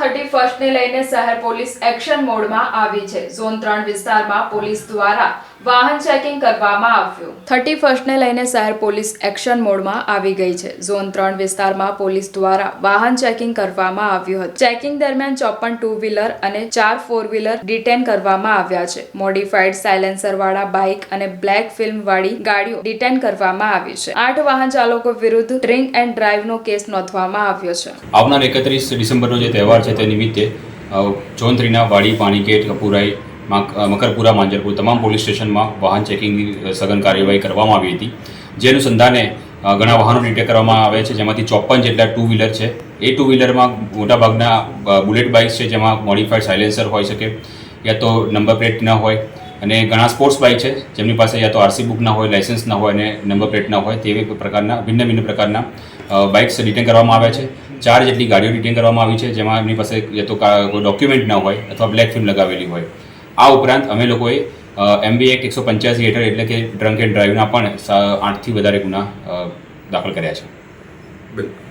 31 ને લઈને શહેર પોલીસ એક્શન મોડમાં આવી છે। ઝોન 3 વિસ્તારમાં પોલીસ દ્વારા વાહન ચેકિંગ કરવામાં આવ્યું। 31 ને લઈને શહેર પોલીસ એક્શન મોડમાં આવી ગઈ છે। ઝોન 3 વિસ્તારમાં પોલીસ દ્વારા વાહન ચેકિંગ કરવામાં આવ્યું હતું। ચેકિંગ દરમિયાન 54 ટુ વ્હીલર અને 4 ફોર વ્હીલર ડિટેન કરવામાં આવ્યા છે। મોડિફાઈડ સાયલેન્સર વાળા બાઇક અને બ્લેક ફિલ્મ વાળી ગાડીઓ ડિટેન કરવામાં આવી છે। 8 વાહન ચાલકો વિરુદ્ધ ડ્રિંક એન્ડ ડ્રાઈવનો કેસ નોંધવામાં આવ્યો છે। આવનાર 31 ડિસેમ્બરનો જે તહેવાર છે તે નિમિત્તે ઝોન 3ના વાડી, પાણીગેટ, કપુરાઈ, મકરપુરા, માંજરપુર તમામ પોલીસ સ્ટેશનમાં વાહન ચેકિંગની સઘન કાર્યવાહી કરવામાં આવી હતી। જે અનુસંધાને ઘણા વાહનો ડિટેક્ટ કરવામાં આવે છે, જેમાંથી 54 જેટલા ટુ વ્હીલર છે। એ ટુ વ્હીલરમાં મોટાભાગના બુલેટ બાઇક્સ છે, જેમાં મોડિફાઈડ સાયલેન્સર હોઈ શકે, યા તો નંબર પ્લેટ ન હોય, અને ઘણા સ્પોર્ટ્સ બાઇક છે જેમની પાસે યા તો આરસી બુક ના હોય, લાયસન્સ ના હોય અને નંબર પ્લેટ ના હોય, તેવી પ્રકારના ભિન્ન પ્રકારના બાઇક્સ ડિટેન કરવામાં આવ્યા છે। 4 જેટલી ગાડીઓ ડિટેન કરવામાં આવી છે, જેમાં એમની પાસે યા તો કોઈ ડોક્યુમેન્ટ ના હોય અથવા બ્લેક ફિલ્મ લગાવેલી હોય। આ ઉપરાંત અમે લોકોએ MB એક્ટ 185 હેઠળ એટલે કે ડ્રંક એન્ડ ડ્રાઈવના પણ 8થી વધારે ગુના દાખલ કર્યા છે। બિલકુલ।